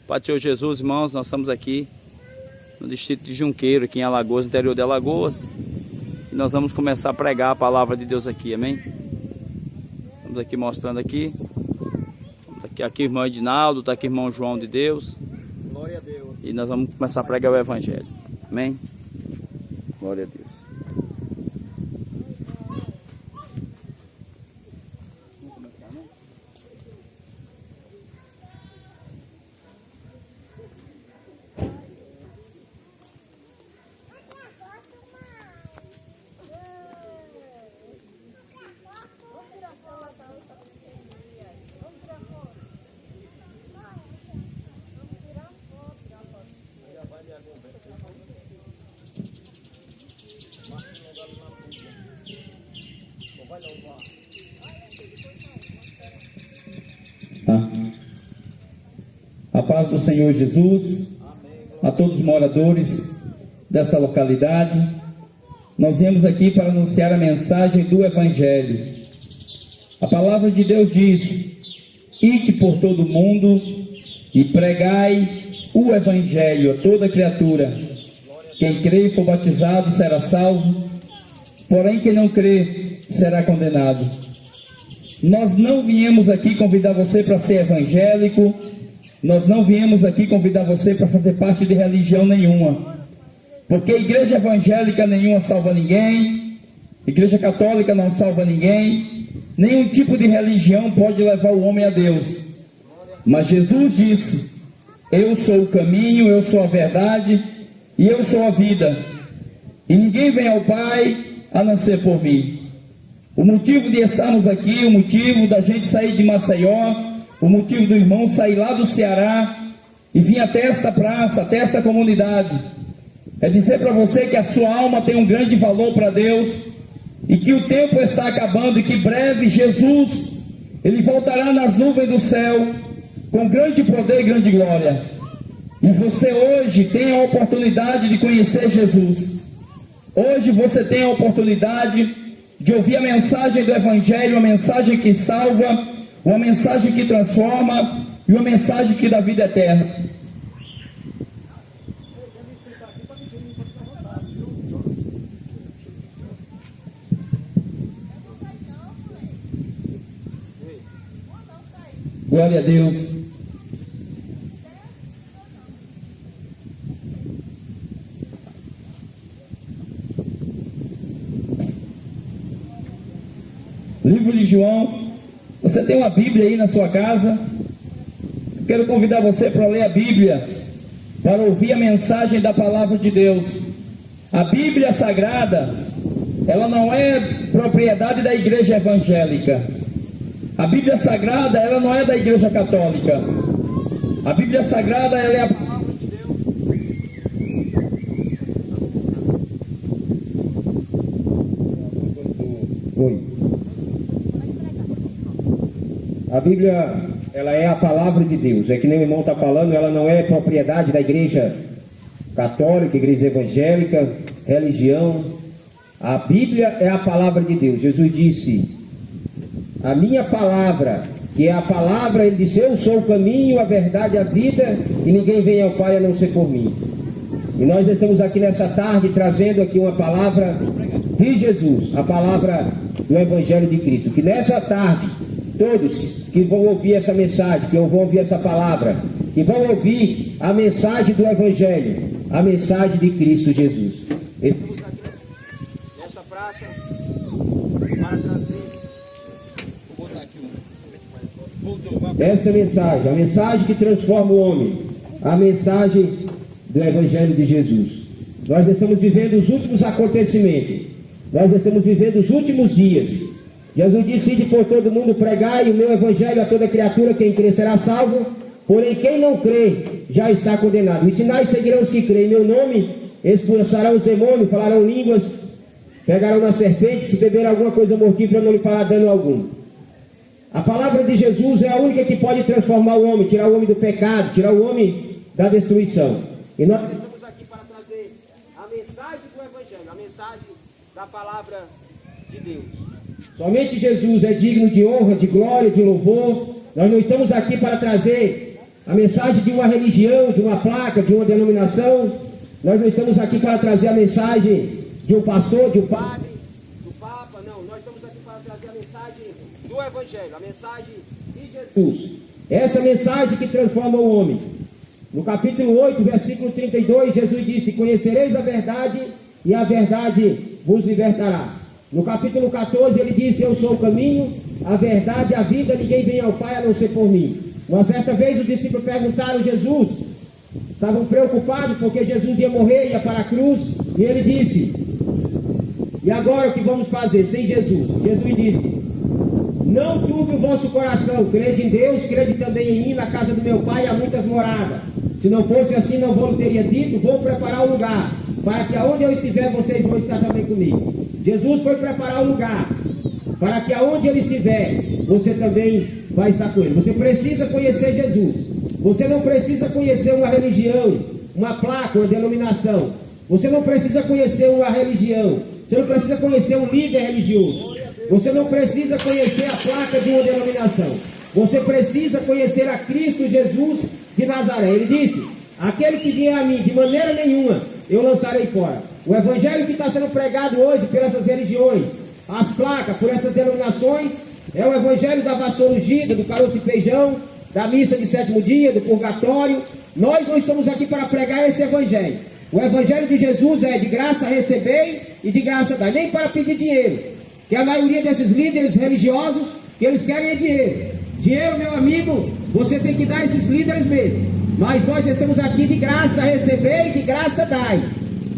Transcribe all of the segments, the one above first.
Pai do Senhor Jesus, irmãos, nós estamos aqui no distrito de Junqueiro, aqui em Alagoas, interior de Alagoas. E nós vamos começar a pregar a palavra de Deus aqui, amém? Estamos aqui mostrando aqui. Aqui o irmão Edinaldo, está aqui o irmão João de Deus. Glória a Deus. E nós vamos começar a pregar o Evangelho, amém? Glória a Deus. A paz do Senhor Jesus, a todos os moradores dessa localidade. Nós viemos aqui para anunciar a mensagem do Evangelho. A palavra de Deus diz: ide por todo o mundo e pregai o Evangelho a toda criatura. Quem crê e for batizado será salvo, porém quem não crê será condenado. Nós não viemos aqui convidar você para ser evangélico. Nós não viemos aqui convidar você para fazer parte de religião nenhuma, porque igreja evangélica nenhuma salva ninguém, igreja católica não salva ninguém, nenhum tipo de religião pode levar o homem a Deus. Mas Jesus disse: eu sou o caminho, eu sou a verdade e eu sou a vida, e ninguém vem ao Pai a não ser por mim. O motivo de estarmos aqui, o motivo da gente sair de Maceió, o motivo do irmão sair lá do Ceará e vir até esta praça, até esta comunidade, é dizer para você que a sua alma tem um grande valor para Deus e que o tempo está acabando e que breve Jesus, Ele voltará nas nuvens do céu com grande poder e grande glória. E você hoje tem a oportunidade de conhecer Jesus. Hoje você tem a oportunidade de ouvir a mensagem do Evangelho, uma mensagem que salva, uma mensagem que transforma e uma mensagem que dá vida eterna. Glória a Deus. Livro de João. Você tem uma Bíblia aí na sua casa? Eu quero convidar você para ler a Bíblia, para ouvir a mensagem da palavra de Deus. A Bíblia Sagrada, ela não é propriedade da igreja evangélica. A Bíblia Sagrada, ela não é da igreja católica. A Bíblia Sagrada, ela é a palavra de Deus. Oi. A Bíblia, ela é a palavra de Deus. É que nem o irmão está falando, ela não é propriedade da igreja católica, igreja evangélica, religião. A Bíblia é a palavra de Deus. Jesus disse: a minha palavra, que é a palavra, ele disse: eu sou o caminho, a verdade e a vida, e ninguém vem ao Pai a não ser por mim. E nós estamos aqui nessa tarde trazendo aqui uma palavra de Jesus, a palavra do Evangelho de Cristo. Que nessa tarde, todos que vão ouvir essa mensagem, que vão ouvir essa palavra, que vão ouvir a mensagem do Evangelho, a mensagem de Cristo Jesus. Estamos aqui nessa praça para trazer, vou botar aqui essa mensagem, a mensagem que transforma o homem, a mensagem do Evangelho de Jesus. Nós estamos vivendo os últimos acontecimentos, nós estamos vivendo os últimos dias. Jesus disse: ide por todo mundo, pregai o meu evangelho a toda criatura, quem crê será salvo, porém quem não crê já está condenado. Os sinais seguirão os que creem em meu nome, expulsarão os demônios, falarão línguas, pegarão na serpente, se beber alguma coisa mortífera não lhe fará dano algum. A palavra de Jesus é a única que pode transformar o homem, tirar o homem do pecado, tirar o homem da destruição. E nós estamos aqui para trazer a mensagem do evangelho, a mensagem da palavra de Deus. Somente Jesus é digno de honra, de glória, de louvor. Nós não estamos aqui para trazer a mensagem de uma religião, de uma placa, de uma denominação. Nós não estamos aqui para trazer a mensagem de um pastor, de um padre, do Papa, não. Nós estamos aqui para trazer a mensagem do Evangelho, a mensagem de Jesus. Essa mensagem que transforma o homem. No capítulo 8, versículo 32, Jesus disse: conhecereis a verdade e a verdade vos libertará. No capítulo 14 ele disse: eu sou o caminho, a verdade e a vida, ninguém vem ao Pai a não ser por mim. Uma certa vez os discípulos perguntaram a Jesus, estavam preocupados porque Jesus ia morrer, ia para a cruz, e ele disse: e agora o que vamos fazer sem Jesus? Jesus disse: não turbe o vosso coração, crede em Deus, crede também em mim. Na casa do meu Pai há muitas moradas. Se não fosse assim, não vou teria dito: vou preparar o lugar, para que aonde eu estiver, vocês vão estar também comigo. Jesus foi preparar o lugar, para que aonde ele estiver, você também vai estar com ele. Você precisa conhecer Jesus. Você não precisa conhecer uma religião, uma placa, uma denominação. Você não precisa conhecer uma religião. Você não precisa conhecer um líder religioso. Você não precisa conhecer a placa de uma denominação. Você precisa conhecer a Cristo Jesus de Nazaré. Ele disse: aquele que vier a mim, de maneira nenhuma eu lançarei fora. O evangelho que está sendo pregado hoje por essas religiões, as placas, por essas denominações, é o evangelho da vassoura ungida, do caroço de feijão, da missa de sétimo dia, do purgatório. Nós não estamos aqui para pregar esse evangelho. O evangelho de Jesus é: de graça recebei e de graça dai. Nem para pedir dinheiro, que a maioria desses líderes religiosos, que eles querem é dinheiro. Dinheiro, meu amigo, você tem que dar a esses líderes mesmo. Mas nós estamos aqui de graça receber e de graça dai.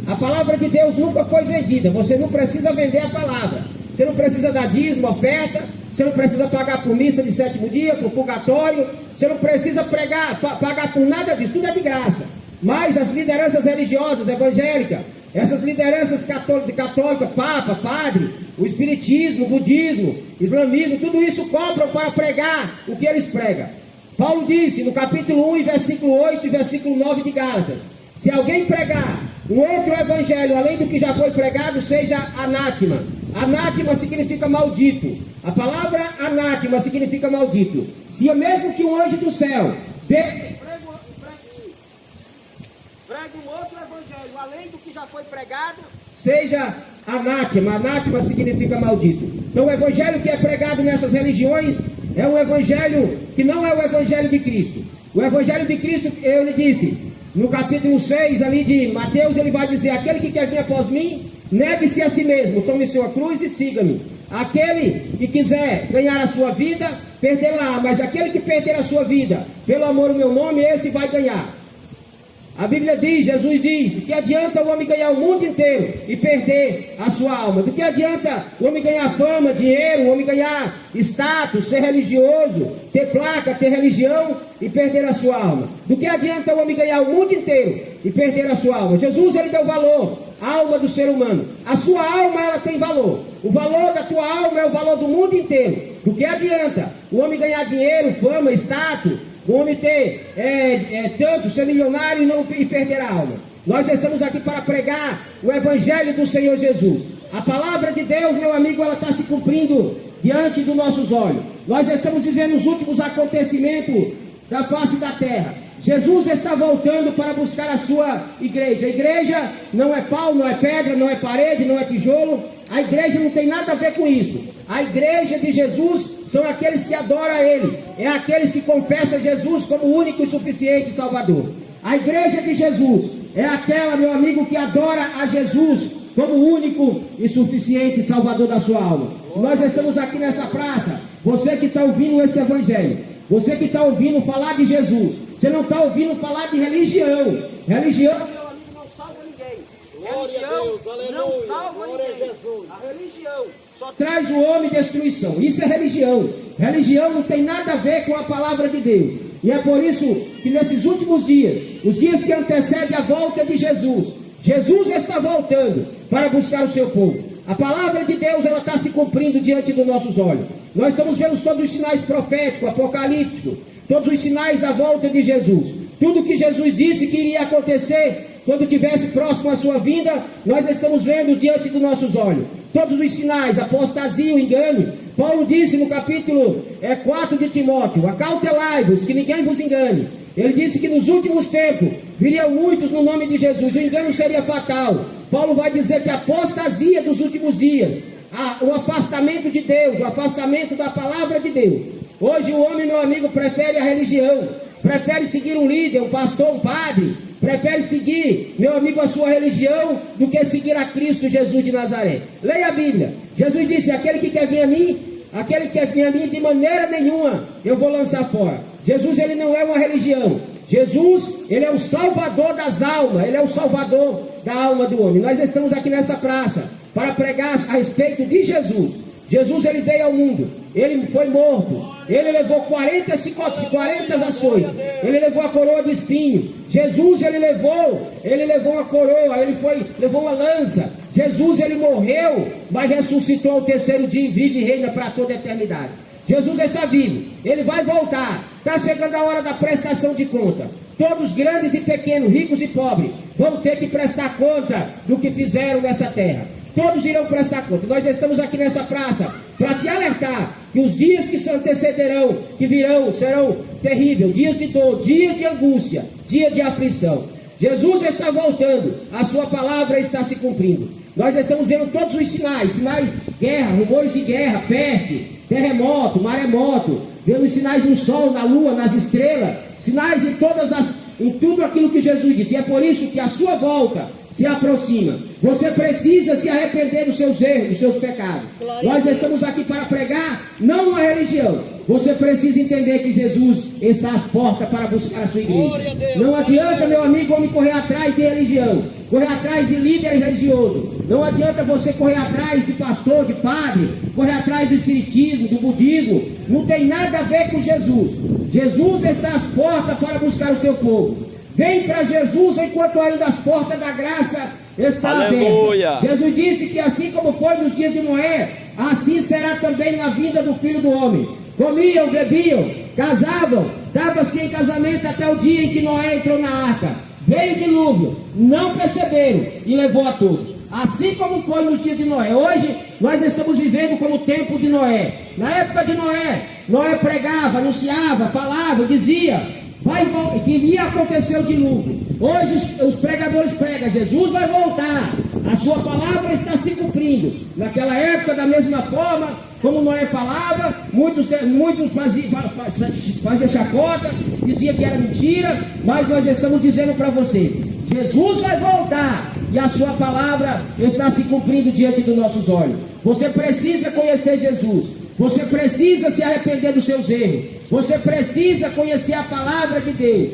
A palavra de Deus nunca foi vendida. Você não precisa vender a palavra. Você não precisa dar dízimo, oferta. Você não precisa pagar por missa de sétimo dia, por purgatório. Você não precisa pagar por nada disso. Tudo é de graça. Mas as lideranças religiosas, evangélicas, essas lideranças católicas, Papa, Padre, o Espiritismo, o Budismo, Islamismo, tudo isso cobram para pregar o que eles pregam. Paulo disse no capítulo 1, versículo 8 e versículo 9 de Gálatas: se alguém pregar um outro evangelho além do que já foi pregado, seja anátema. Anátema significa maldito. A palavra anátema significa maldito. Se é mesmo que um anjo do céu pregue um outro evangelho além do que já foi pregado, seja anátema. Anátema significa maldito. Então o evangelho que é pregado nessas religiões é um evangelho que não é o evangelho de Cristo. O evangelho de Cristo, ele disse no capítulo 6 ali de Mateus, ele vai dizer: aquele que quer vir após mim, negue-se a si mesmo, tome sua cruz e siga-me. Aquele que quiser ganhar a sua vida, perderá, mas aquele que perder a sua vida pelo amor ao meu nome, esse vai ganhar. A Bíblia diz, Jesus diz: do que adianta o homem ganhar o mundo inteiro e perder a sua alma? Do que adianta o homem ganhar fama, dinheiro, o homem ganhar status, ser religioso, ter placa, ter religião e perder a sua alma? Do que adianta o homem ganhar o mundo inteiro e perder a sua alma? Jesus, ele deu valor à alma do ser humano. A sua alma, ela tem valor. O valor da tua alma é o valor do mundo inteiro. Do que adianta o homem ganhar dinheiro, fama, status, o homem ter tanto, ser milionário e perder a alma? Nós estamos aqui para pregar o evangelho do Senhor Jesus. A palavra de Deus, meu amigo, ela está se cumprindo diante dos nossos olhos. Nós estamos vivendo os últimos acontecimentos da face da terra. Jesus está voltando para buscar a sua igreja. A igreja não é pau, não é pedra, não é parede, não é tijolo. A igreja não tem nada a ver com isso. A igreja de Jesus são aqueles que adoram a Ele. É aqueles que confessam Jesus como o único e suficiente Salvador. A igreja de Jesus é aquela, meu amigo, que adora a Jesus como o único e suficiente Salvador da sua alma. Nós estamos aqui nessa praça. Você que está ouvindo esse evangelho, você que está ouvindo falar de Jesus, você não está ouvindo falar de religião. Religião, meu amigo, não salva ninguém. Religião não salva ninguém. A religião só traz o homem destruição. Isso é religião. Religião não tem nada a ver com a palavra de Deus. E é por isso que nesses últimos dias, os dias que antecedem a volta de Jesus, Jesus está voltando para buscar o seu povo. A palavra de Deus, ela está se cumprindo diante dos nossos olhos. Nós estamos vendo todos os sinais proféticos, apocalípticos, todos os sinais da volta de Jesus. Tudo que Jesus disse que iria acontecer quando estivesse próximo à sua vinda, nós estamos vendo diante dos nossos olhos. Todos os sinais, apostasia, o engano. Paulo disse no capítulo 4 de Timóteo: acautelai-vos, que ninguém vos engane. Ele disse que nos últimos tempos viriam muitos no nome de Jesus, o engano seria fatal. Paulo vai dizer que a apostasia dos últimos dias, o afastamento de Deus, o afastamento da palavra de Deus. Hoje o homem, meu amigo, prefere a religião, prefere seguir um líder, um pastor, um padre, prefere seguir, meu amigo, a sua religião, do que seguir a Cristo Jesus de Nazaré. Leia a Bíblia. Jesus disse: aquele que quer vir a mim, de maneira nenhuma eu vou lançar fora. Jesus, ele não é uma religião. Jesus, ele é o salvador das almas, ele é o salvador da alma do homem. Nós estamos aqui nessa praça para pregar a respeito de Jesus. Jesus, ele veio ao mundo, ele foi morto, ele levou 40 açoites, ele levou a coroa de espinho. Jesus, ele levou uma coroa, levou uma lança. Jesus, ele morreu, mas ressuscitou ao terceiro dia e vive e reina para toda a eternidade. Jesus está vivo, ele vai voltar. Está chegando a hora da prestação de conta. Todos, grandes e pequenos, ricos e pobres, vão ter que prestar conta do que fizeram nessa terra. Todos irão prestar conta. Nós estamos aqui nessa praça para te alertar que os dias que se antecederão, que virão, serão terríveis, dias de dor, dias de angústia, dia de aflição. Jesus está voltando, a sua palavra está se cumprindo. Nós estamos vendo todos os sinais de guerra, rumores de guerra, peste, terremoto, maremoto, vendo os sinais no sol, na lua, nas estrelas, sinais em tudo aquilo que Jesus disse. E é por isso que a sua volta se aproxima. Você precisa se arrepender dos seus erros, dos seus pecados. Nós estamos aqui para pregar, não uma religião. Você precisa entender que Jesus está às portas para buscar a sua igreja. Não adianta, meu amigo, homem, correr atrás de religião, correr atrás de líder religioso. Não adianta você correr atrás de pastor, de padre, correr atrás do espiritismo, do budismo. Não tem nada a ver com Jesus. Jesus está às portas para buscar o seu povo. Vem para Jesus enquanto ainda as portas da graça estão abertas. Jesus disse que assim como foi nos dias de Noé, assim será também na vinda do Filho do Homem. Comiam, bebiam, casavam, dava-se em casamento até o dia em que Noé entrou na arca. Veio o dilúvio, não perceberam e levou a todos. Assim como foi nos dias de Noé. Hoje nós estamos vivendo como o tempo de Noé. Na época de Noé, Noé pregava, anunciava, falava, dizia que iria acontecer o dilúvio. Hoje os pregadores pregam: Jesus vai voltar, a sua palavra está se cumprindo. Naquela época, da mesma forma como Noé falava, muitos faziam chacota, diziam que era mentira, mas nós estamos dizendo para vocês: Jesus vai voltar e a sua palavra está se cumprindo diante dos nossos olhos. Você precisa conhecer Jesus. Você precisa se arrepender dos seus erros. Você precisa conhecer a palavra de Deus.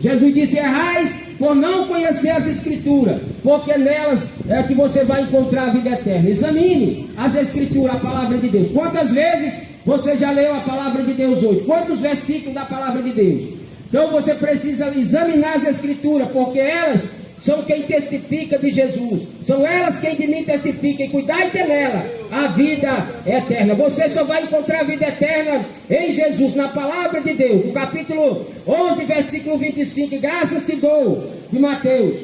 Jesus disse: errais por não conhecer as Escrituras, porque nelas é que você vai encontrar a vida eterna. Examine as Escrituras, a palavra de Deus. Quantas vezes você já leu a palavra de Deus hoje? Quantos versículos da palavra de Deus? Então você precisa examinar as Escrituras, porque elas são quem testifica de Jesus, são elas quem de mim testifica, e cuidai de nela a vida eterna. Você só vai encontrar a vida eterna em Jesus, na palavra de Deus. No capítulo 11, versículo 25, graças te dou, de Mateus,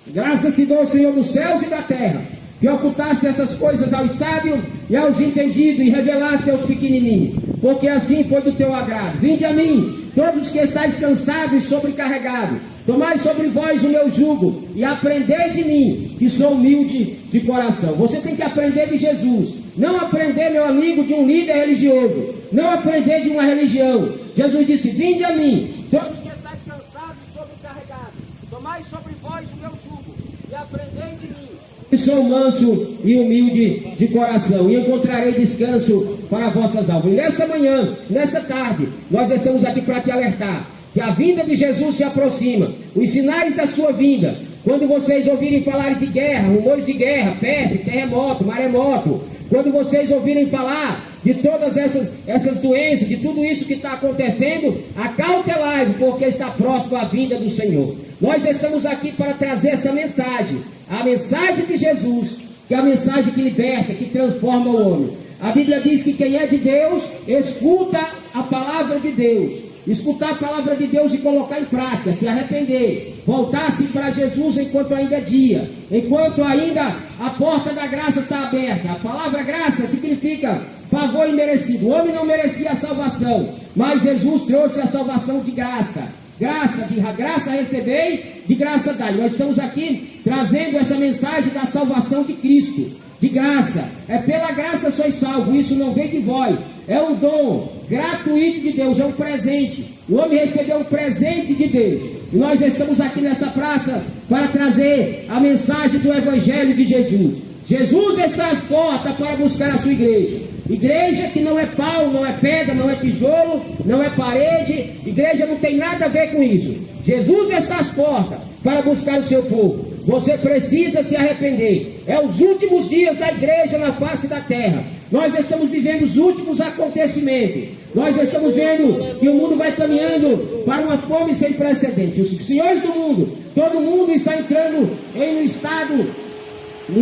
graças te dou, Senhor, dos céus e da terra, que ocultaste essas coisas aos sábios e aos entendidos, e revelaste aos pequenininhos, porque assim foi do teu agrado. Vinde a mim, todos os que estáis cansados e sobrecarregados, tomai sobre vós o meu jugo e aprendei de mim, que sou humilde de coração. Você tem que aprender de Jesus. Não aprender, meu amigo, de um líder religioso. Não aprender de uma religião. Jesus disse: vinde a mim, todos que estáis cansados e sobrecarregados, tomai sobre vós o meu jugo e aprendei de mim, que sou manso e humilde de coração, e encontrarei descanso para vossas almas. E nessa manhã, nessa tarde, nós estamos aqui para te alertar que a vinda de Jesus se aproxima. Os sinais da sua vinda, quando vocês ouvirem falar de guerra, rumores de guerra, peste, terremoto, maremoto, quando vocês ouvirem falar de todas essas doenças, de tudo isso que está acontecendo, acautelai-vos, porque está próximo a vinda do Senhor. Nós estamos aqui para trazer essa mensagem, a mensagem de Jesus, que é a mensagem que liberta, que transforma o homem. A Bíblia diz que quem é de Deus, escuta a palavra de Deus. Escutar a palavra de Deus e colocar em prática, se arrepender, voltar-se para Jesus enquanto ainda é dia, enquanto ainda a porta da graça está aberta. A palavra graça significa favor imerecido. O homem não merecia a salvação, mas Jesus trouxe a salvação de graça. Graça recebei, de graça dai. Nós estamos aqui trazendo essa mensagem da salvação de Cristo, de graça. É pela graça sois salvos, isso não vem de vós, é um dom gratuito de Deus, é um presente. O homem recebeu um presente de Deus. E nós estamos aqui nessa praça para trazer a mensagem do Evangelho de Jesus. Jesus está às portas para buscar a sua igreja. Igreja que não é pau, não é pedra, não é tijolo, não é parede. Igreja não tem nada a ver com isso. Jesus está às portas para buscar o seu povo. Você precisa se arrepender. É os últimos dias da igreja na face da terra. Nós estamos vivendo os últimos acontecimentos. Nós estamos vendo que o mundo vai caminhando para uma fome sem precedentes. Os senhores do mundo, todo mundo está entrando em um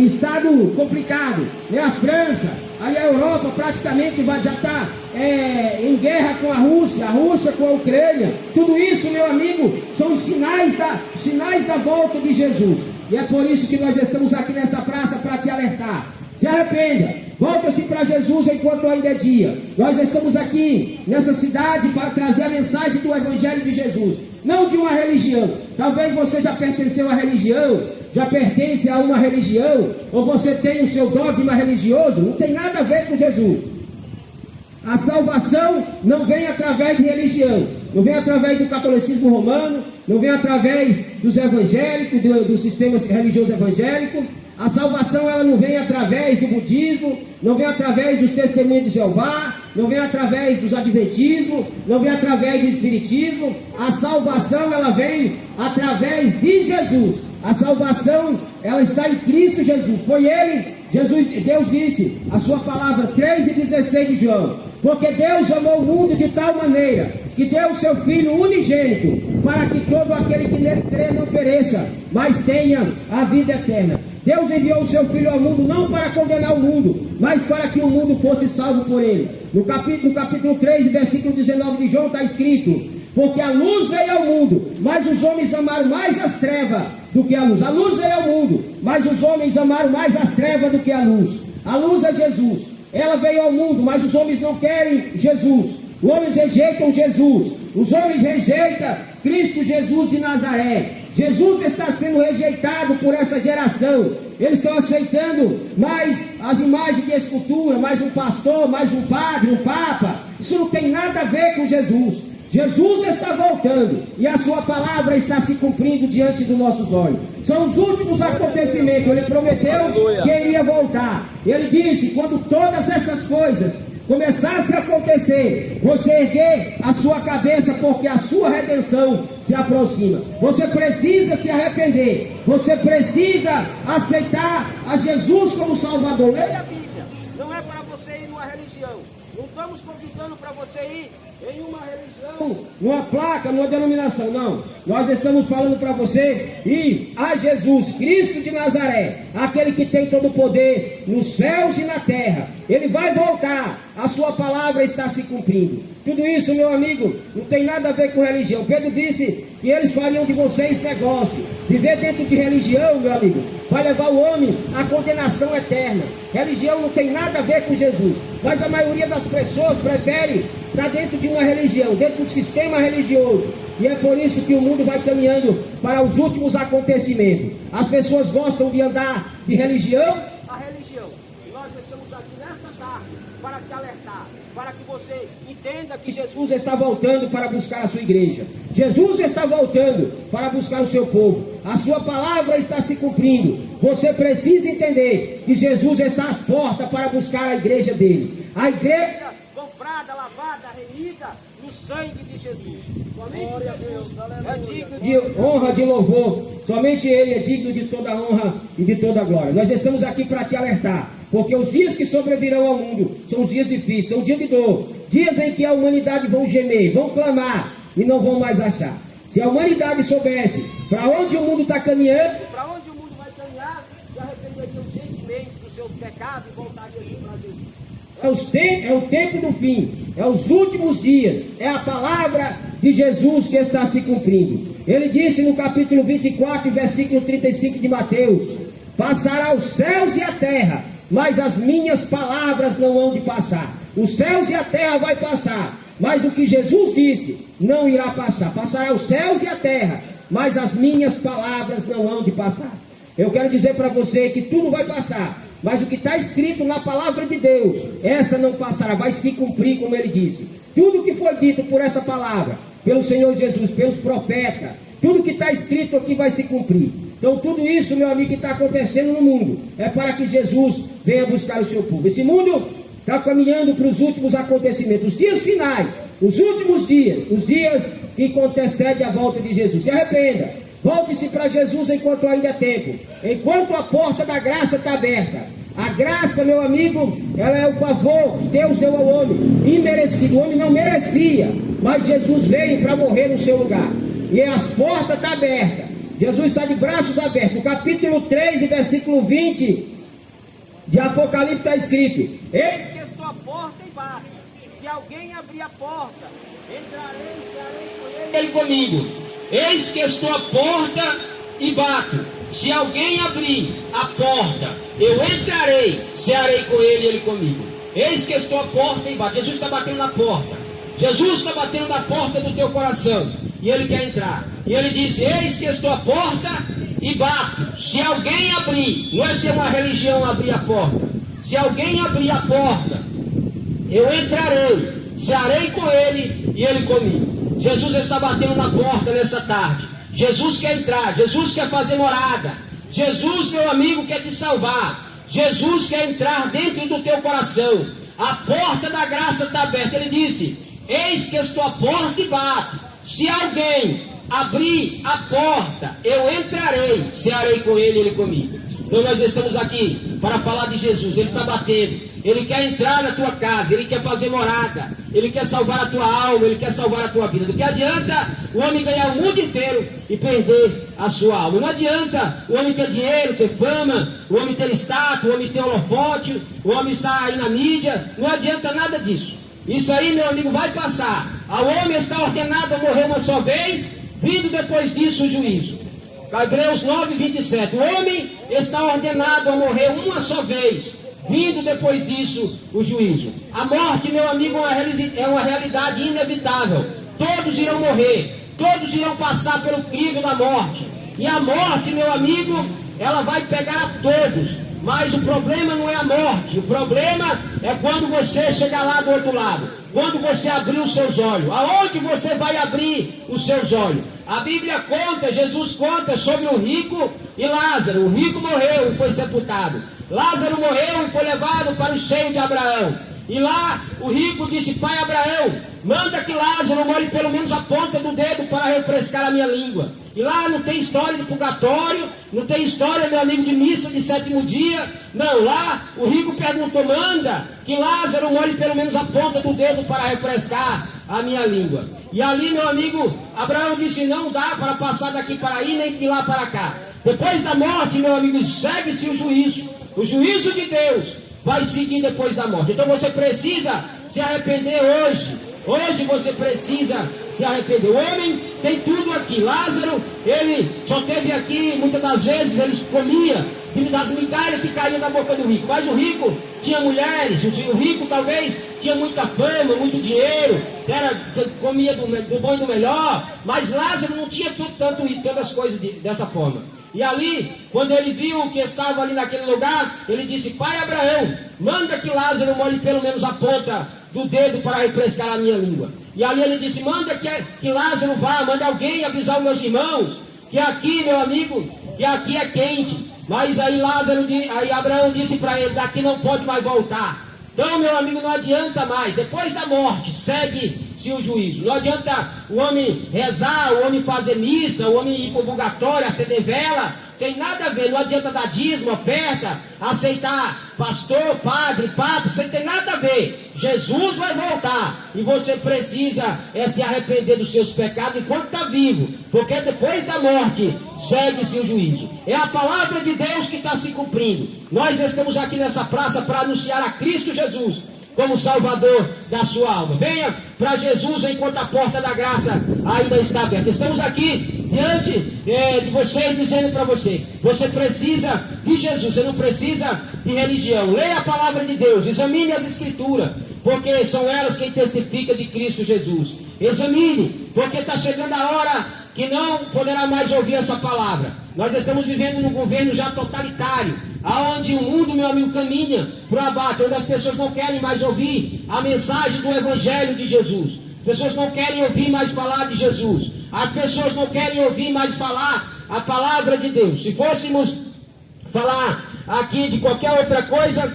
estado complicado. A França, aí a Europa praticamente já está em guerra com a Rússia com a Ucrânia. Tudo isso, meu amigo, são sinais da volta de Jesus. E é por isso que nós estamos aqui nessa praça para te alertar. Se arrependa, volta-se para Jesus enquanto ainda é dia. Nós estamos aqui nessa cidade para trazer a mensagem do Evangelho de Jesus, não de uma religião. Talvez você já pertenceu à religião, já pertence a uma religião, ou você tem o seu dogma religioso. Não tem nada a ver com Jesus. A salvação não vem através de religião, não vem através do catolicismo romano, não vem através dos evangélicos, do sistema religioso evangélico. A salvação ela não vem através do budismo, não vem através dos testemunhos de Jeová, não vem através dos adventismos, não vem através do espiritismo. A salvação ela vem através de Jesus. A salvação ela está em Cristo Jesus. Foi Ele, Deus disse, a sua palavra 3:16 de João. Porque Deus amou o mundo de tal maneira que deu o seu Filho unigênito, para que todo aquele que nele crê não pereça, mas tenha a vida eterna. Deus enviou o seu Filho ao mundo não para condenar o mundo, mas para que o mundo fosse salvo por ele. No capítulo 3, versículo 19 de João está escrito: porque a luz veio ao mundo, mas os homens amaram mais as trevas do que a luz. A luz veio ao mundo, mas os homens amaram mais as trevas do que a luz. A luz é Jesus. Ela veio ao mundo, mas os homens não querem Jesus. Os homens rejeitam Jesus. Os homens rejeitam Cristo Jesus de Nazaré. Jesus está sendo rejeitado por essa geração. Eles estão aceitando mais as imagens de escultura, mais um pastor, mais um padre, um papa. Isso não tem nada a ver com Jesus. Jesus está voltando e a sua palavra está se cumprindo diante dos nossos olhos. São os últimos acontecimentos. Ele prometeu que iria voltar. Ele disse: quando todas essas coisas começassem a acontecer, você erguer a sua cabeça, porque a sua redenção se aproxima. Você precisa se arrepender. Você precisa aceitar a Jesus como Salvador. Leia a Bíblia. Não é para você ir numa religião. Não estamos convidando para você ir em uma religião, numa placa, numa denominação, não. Nós estamos falando para você ir a Jesus Cristo de Nazaré, aquele que tem todo o poder nos céus e na terra. Ele vai voltar, a sua palavra está se cumprindo. Tudo isso, meu amigo, não tem nada a ver com religião. Pedro disse que eles fariam de vocês negócio. Viver dentro de religião, meu amigo, vai levar o homem à condenação eterna. Religião não tem nada a ver com Jesus, mas a maioria das pessoas prefere estar dentro de uma religião, dentro do sistema religioso. E é por isso que o mundo vai caminhando para os últimos acontecimentos. As pessoas gostam de andar de religião a religião. E nós estamos aqui nessa tarde para te alertar, para que você entenda que Jesus está voltando para buscar a sua igreja. Jesus está voltando para buscar o seu povo. A sua palavra está se cumprindo. Você precisa entender que Jesus está às portas para buscar a igreja dele. A igreja comprada, lavada, remida no sangue de Jesus. Somente Jesus é digno de honra, de louvor. Somente Ele é digno de toda honra e de toda glória. Nós estamos aqui para te alertar, porque os dias que sobrevirão ao mundo são os dias difíceis, são dias de dor, dias em que a humanidade vão gemer, vão clamar e não vão mais achar. Se a humanidade soubesse para onde o mundo está caminhando, para onde o mundo vai caminhar, se arrependeria urgentemente dos seus pecados e voltaria para Jesus. É o tempo do fim, é os últimos dias, é a palavra de Jesus que está se cumprindo. Ele disse no capítulo 24, versículo 35 de Mateus: passará os céus e a terra, mas as minhas palavras não hão de passar. Os céus e a terra vai passar, mas o que Jesus disse não irá passar. Passará os céus e a terra, mas as minhas palavras não hão de passar. Eu quero dizer para você que tudo vai passar, mas o que está escrito na palavra de Deus, essa não passará, vai se cumprir como ele disse. Tudo que foi dito por essa palavra, pelo Senhor Jesus, pelos profetas, tudo que está escrito aqui vai se cumprir. Então tudo isso, meu amigo, que está acontecendo no mundo, é para que Jesus venha buscar o seu povo. Esse mundo está caminhando para os últimos acontecimentos, os dias finais, os últimos dias, os dias que antecedem a volta de Jesus. Se arrependa. Volte-se para Jesus enquanto ainda é tempo, enquanto a porta da graça está aberta. A graça, meu amigo, ela é o favor que Deus deu ao homem, imerecido. O homem não merecia, mas Jesus veio para morrer no seu lugar. E as portas estão abertas. Jesus está de braços abertos. No capítulo 3, versículo 20 de Apocalipse está escrito: eis que estou à porta e bato. Se alguém abrir a porta, entrarei e cearei com ele comigo. Eis que estou à porta e bato. Se alguém abrir a porta, eu entrarei, cearei com ele e ele comigo. Eis que estou à porta e bato. Jesus está batendo na porta. Jesus está batendo na porta do teu coração. E ele quer entrar. E ele diz: eis que estou à porta e bato. Se alguém abrir, não é ser uma religião abrir a porta. Se alguém abrir a porta, eu entrarei, cearei com ele e ele comigo. Jesus está batendo na porta nessa tarde. Jesus quer entrar, Jesus quer fazer morada. Jesus, meu amigo, quer te salvar. Jesus quer entrar dentro do teu coração. A porta da graça está aberta. Ele disse: eis que estou à porta e bato. Se alguém abrir a porta, eu entrarei, cearei com ele e ele comigo. Então nós estamos aqui para falar de Jesus. Ele está batendo. Ele quer entrar na tua casa, ele quer fazer morada, ele quer salvar a tua alma, ele quer salvar a tua vida. Do que adianta o homem ganhar o mundo inteiro e perder a sua alma? Não adianta o homem ter dinheiro, ter fama, o homem ter status, o homem ter holofote, o homem estar aí na mídia. Não adianta nada disso. Isso aí, meu amigo, vai passar. Ao homem está ordenado a morrer uma só vez, vindo depois disso o juízo. Hebreus 9, 27. O homem está ordenado a morrer uma só vez, vindo depois disso o juízo. A morte, meu amigo, é uma realidade inevitável. Todos irão morrer, todos irão passar pelo crivo da morte. E a morte, meu amigo, ela vai pegar a todos. Mas o problema não é a morte, o problema é quando você chegar lá do outro lado, quando você abrir os seus olhos. Aonde você vai abrir os seus olhos? A Bíblia conta, Jesus conta sobre o rico e Lázaro. O rico morreu e foi sepultado. Lázaro morreu e foi levado para o seio de Abraão. E lá o rico disse: pai Abraão, manda que Lázaro molhe pelo menos a ponta do dedo para refrescar a minha língua. E lá não tem história de purgatório, não tem história, meu amigo, de missa de sétimo dia. Não, lá o rico perguntou: manda que Lázaro molhe pelo menos a ponta do dedo para refrescar a minha língua. E ali, meu amigo, Abraão disse: não dá para passar daqui para aí, nem de lá para cá. Depois da morte, meu amigo, segue-se o juízo. O juízo de Deus vai seguir depois da morte. Então você precisa se arrepender hoje. Hoje você precisa se arrepender. O homem tem tudo aqui. Lázaro, ele só teve aqui, muitas das vezes ele comia das migalhas que caíam da boca do rico. Mas o rico tinha mulheres, o rico talvez tinha muita fama, muito dinheiro, comia do bom e do melhor. Mas Lázaro não tinha tantas coisas dessa forma. E ali, quando ele viu que estava ali naquele lugar, ele disse: pai Abraão, manda que Lázaro molhe pelo menos a ponta do dedo para refrescar a minha língua. E ali ele disse: manda que Lázaro vá, manda alguém avisar os meus irmãos, que aqui, meu amigo, que aqui é quente. Mas aí Abraão disse para ele: daqui não pode mais voltar. Então, meu amigo, não adianta mais. Depois da morte, segue-se o juízo. Não adianta o homem rezar, o homem fazer missa, o homem ir para o purgatório, acender vela. Tem nada a ver. Não adianta dar dízimo, oferta, aceitar pastor, padre, papa. Isso não tem nada a ver. Jesus vai voltar. E você precisa se arrepender dos seus pecados enquanto está vivo. Porque depois da morte, segue-se o juízo. É a palavra de Deus que está se cumprindo. Nós estamos aqui nessa praça para anunciar a Cristo Jesus como Salvador da sua alma. Venha para Jesus enquanto a porta da graça ainda está aberta. Estamos aqui diante de vocês, dizendo para você: você precisa de Jesus, você não precisa de religião. Leia a palavra de Deus, examine as Escrituras. porque são elas quem testificam de Cristo Jesus. Examine, porque está chegando a hora que não poderá mais ouvir essa palavra. Nós estamos vivendo num governo já totalitário, aonde o mundo, meu amigo, caminha para o abate, onde as pessoas não querem mais ouvir a mensagem do Evangelho de Jesus. As pessoas não querem ouvir mais falar de Jesus. As pessoas não querem ouvir mais falar a palavra de Deus. Se fôssemos falar aqui de qualquer outra coisa,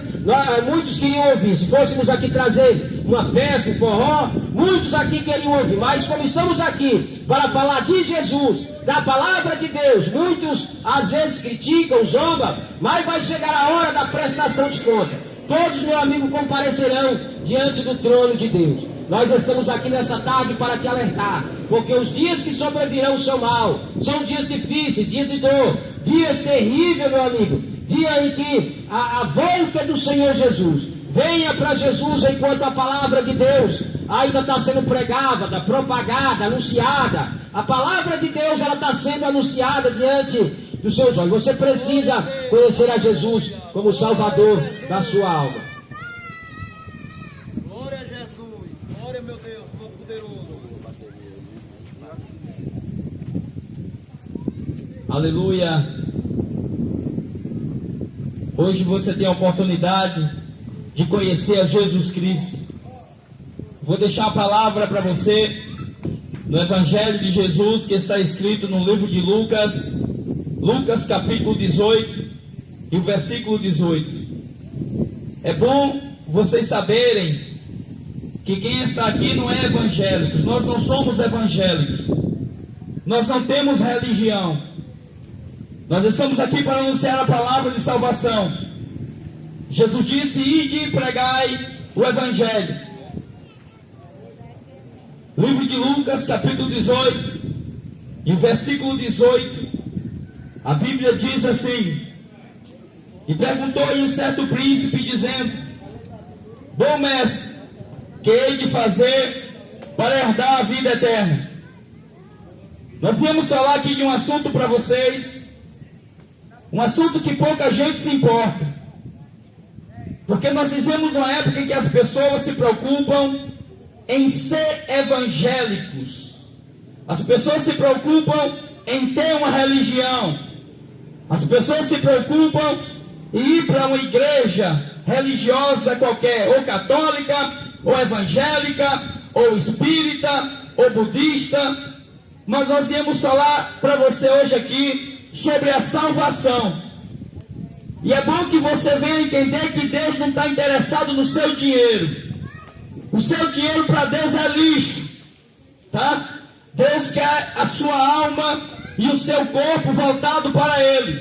muitos queriam ouvir. Se fôssemos aqui trazer uma festa, um forró, muitos aqui queriam ouvir. Mas como estamos aqui para falar de Jesus, da palavra de Deus, muitos às vezes criticam, zombam, mas vai chegar a hora da prestação de conta. Todos, meu amigo, comparecerão diante do trono de Deus. Nós estamos aqui nessa tarde para te alertar, porque os dias que sobrevirão são maus, são dias difíceis, dias de dor, dias terríveis, meu amigo, dia em que a volta do Senhor Jesus. Venha para Jesus enquanto a palavra de Deus ainda está sendo pregada, propagada, anunciada. A palavra de Deus, ela está sendo anunciada diante dos seus olhos. Você precisa conhecer a Jesus como Salvador da sua alma. Glória a Jesus, glória, meu Deus, meu poderoso. Aleluia. Hoje você tem a oportunidade de conhecer a Jesus Cristo. Vou deixar a palavra para você no Evangelho de Jesus, que está escrito no livro de Lucas, Lucas capítulo 18 e o versículo 18. É bom vocês saberem que quem está aqui não é evangélicos. Nós não somos evangélicos. Nós não temos religião. Nós estamos aqui para anunciar a palavra de salvação. Jesus disse: ide e pregai o Evangelho. Livro de Lucas, capítulo 18, e o versículo 18, a Bíblia diz assim: e perguntou-lhe um certo príncipe, dizendo: bom mestre, que hei de fazer para herdar a vida eterna? Nós íamos falar aqui de um assunto para vocês, um assunto que pouca gente se importa, porque nós vivemos numa época em que as pessoas se preocupam em ser evangélicos. As pessoas se preocupam em ter uma religião. As pessoas se preocupam em ir para uma igreja religiosa qualquer, ou católica, ou evangélica, ou espírita, ou budista. Mas nós íamos falar para você hoje aqui sobre a salvação. E é bom que você venha entender que Deus não está interessado no seu dinheiro. O seu dinheiro para Deus é lixo, tá? Deus quer a sua alma e o seu corpo voltado para Ele.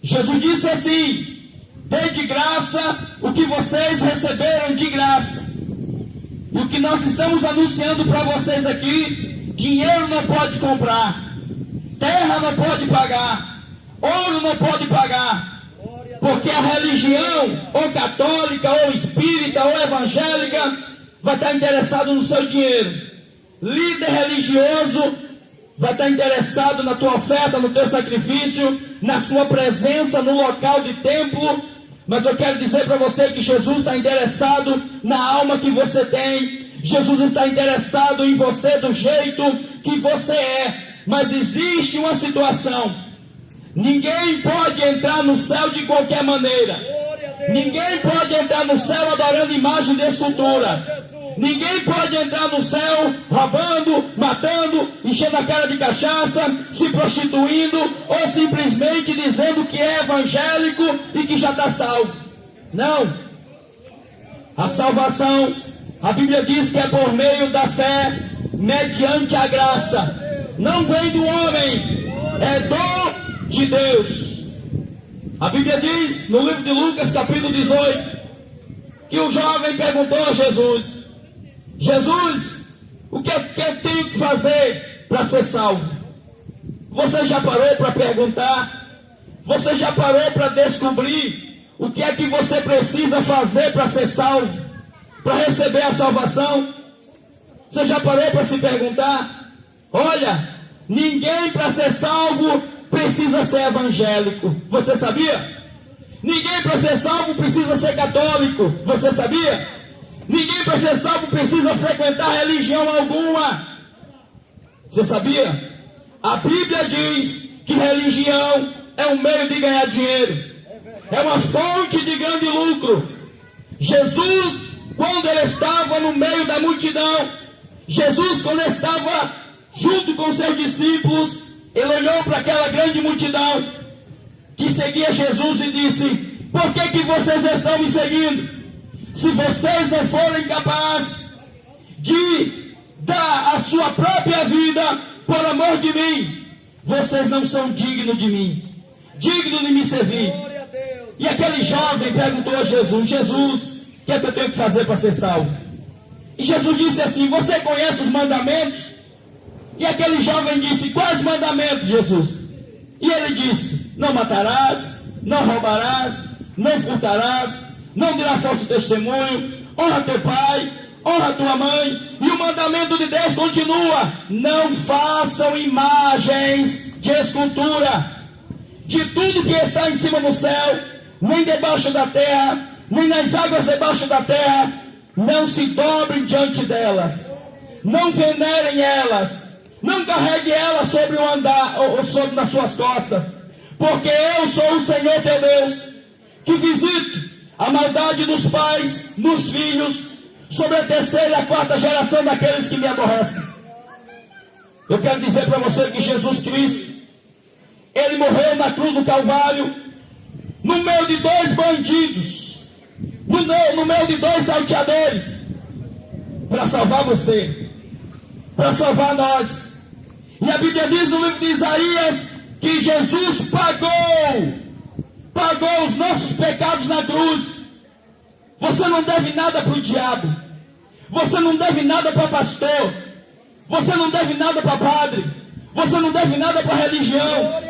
Jesus disse assim: dê de graça o que vocês receberam de graça. E o que nós estamos anunciando para vocês aqui, dinheiro não pode comprar, terra não pode pagar, ouro não pode pagar, porque a religião, ou católica, ou espírita, ou evangélica, vai estar interessado no seu dinheiro. Líder religioso vai estar interessado na tua oferta, no teu sacrifício, na sua presença no local de templo. Mas eu quero dizer para você que Jesus está interessado na alma que você tem. Jesus está interessado em você do jeito que você é. Mas existe uma situação: ninguém pode entrar no céu de qualquer maneira. Ninguém pode entrar no céu adorando imagem de escultura. Ninguém pode entrar no céu roubando, matando, enchendo a cara de cachaça, se prostituindo, ou simplesmente dizendo que é evangélico e que já está salvo. Não. A salvação, a Bíblia diz que é por meio da fé, mediante a graça. Não vem do homem, é dom de Deus. A Bíblia diz no livro de Lucas, capítulo 18, que o jovem perguntou a Jesus: Jesus, o que eu tenho que fazer para ser salvo? Você já parou para perguntar? Você já parou para descobrir o que é que você precisa fazer para ser salvo? Para receber a salvação? Você já parou para se perguntar? Olha, ninguém para ser salvo precisa ser evangélico. Você sabia? Ninguém para ser salvo precisa ser católico. Você sabia? Ninguém para ser salvo precisa frequentar religião alguma. Você sabia? A Bíblia diz que religião é um meio de ganhar dinheiro. É uma fonte de grande lucro. Jesus, quando ele estava no meio da multidão, Jesus, quando estava junto com seus discípulos, ele olhou para aquela grande multidão que seguia Jesus e disse: por que vocês estão me seguindo? Se vocês não forem capazes de dar a sua própria vida por amor de mim, vocês não são dignos de mim, dignos de me servir. E aquele jovem perguntou a Jesus: Jesus, o que é que eu tenho que fazer para ser salvo? E Jesus disse assim: você conhece os mandamentos? E aquele jovem disse: quais mandamentos, Jesus? E ele disse: não matarás, não roubarás, não furtarás, não dirás falso testemunho, honra teu pai, honra tua mãe. E o mandamento de Deus continua: não façam imagens de escultura de tudo que está em cima do céu, nem debaixo da terra, nem nas águas debaixo da terra. Não se dobrem diante delas, não venerem elas, não carregue elas sobre o andar ou sobre nas suas costas, porque eu sou o Senhor teu Deus, que visito a maldade dos pais nos filhos, sobre a terceira e a quarta geração daqueles que me aborrecem. Eu quero dizer para você que Jesus Cristo, ele morreu na cruz do Calvário, no meio de dois bandidos, no meio de dois salteadores, para salvar você, para salvar nós. E a Bíblia diz no livro de Isaías que Jesus pagou os nossos pecados na cruz. Você não deve nada para o diabo, você não deve nada para pastor, você não deve nada para padre, você não deve nada para religião.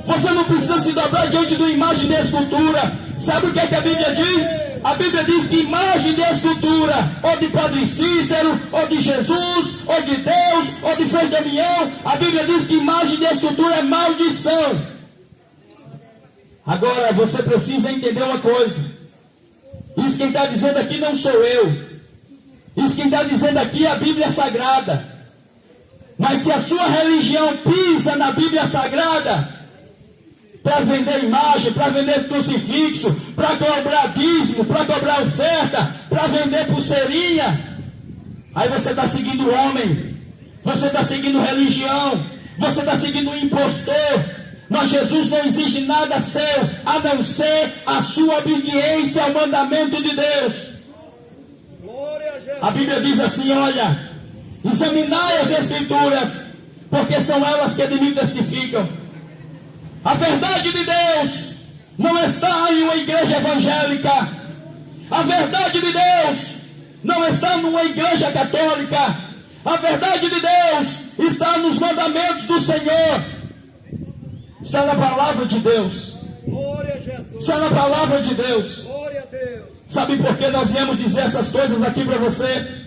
Você não precisa se dobrar diante de uma imagem de escultura. Sabe o que é que a Bíblia diz? A Bíblia diz que imagem de escultura, ou de Padre Cícero, ou de Jesus, ou de Deus, ou de Frei Damião, a Bíblia diz que imagem de escultura é maldição. Agora você precisa entender uma coisa: isso quem está dizendo aqui não sou eu, isso quem está dizendo aqui é a Bíblia Sagrada. Mas se a sua religião pisa na Bíblia Sagrada, para vender imagem, para vender crucifixo, para cobrar dízimo, para cobrar oferta, para vender pulseirinha, aí você está seguindo o homem, você está seguindo religião, você está seguindo um impostor. Mas Jesus não exige nada seu, a não ser a sua obediência ao mandamento de Deus. A Bíblia diz assim: olha, examinai as Escrituras, porque são elas que de mim testificam. A verdade de Deus não está em uma igreja evangélica. A verdade de Deus não está numa igreja católica. A verdade de Deus está nos mandamentos do Senhor. Está na palavra de Deus. Está na palavra de Deus. Sabe por que nós viemos dizer essas coisas aqui para você?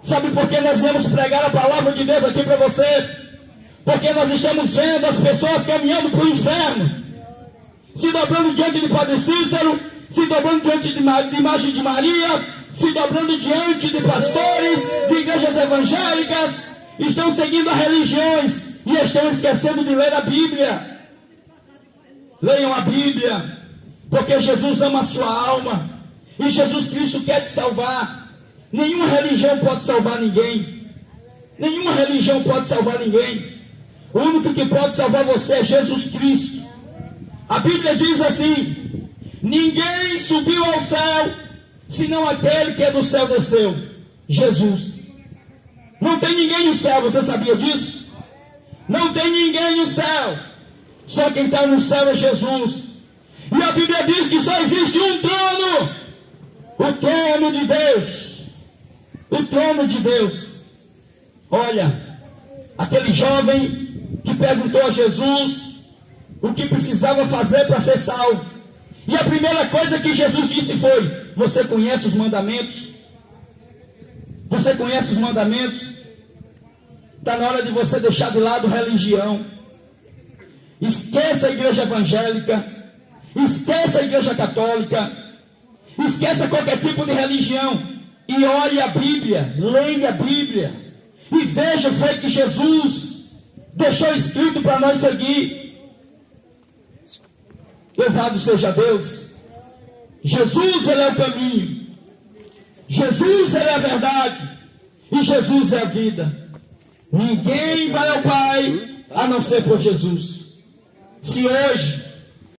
Sabe por que nós viemos pregar a palavra de Deus aqui para você? Porque nós estamos vendo as pessoas caminhando para o inferno, se dobrando diante de Padre Cícero, se dobrando diante de imagem de Maria, se dobrando diante de pastores, de igrejas evangélicas, estão seguindo as religiões e estão esquecendo de ler a Bíblia. Leiam a Bíblia, porque Jesus ama a sua alma e Jesus Cristo quer te salvar. Nenhuma religião pode salvar ninguém. Nenhuma religião pode salvar ninguém. O único que pode salvar você é Jesus Cristo. A Bíblia diz assim: ninguém subiu ao céu, senão aquele que é do céu desceu, Jesus. Não tem ninguém no céu, você sabia disso? Não tem ninguém no céu, só quem está no céu é Jesus. E a Bíblia diz que só existe um trono, o trono de Deus. O trono de Deus. Olha, aquele jovem que perguntou a Jesus o que precisava fazer para ser salvo, e a primeira coisa que Jesus disse foi: você conhece os mandamentos? Você conhece os mandamentos? Está na hora de você deixar de lado religião. Esqueça a igreja evangélica, esqueça a igreja católica, Esqueça qualquer tipo de religião e olhe a Bíblia, leia a Bíblia e veja o que foi que Jesus deixou escrito para nós seguir. Louvado seja Deus. Jesus, ele é o caminho. Jesus, ele é a verdade. E Jesus é a vida. Ninguém vai ao Pai a não ser por Jesus. Se hoje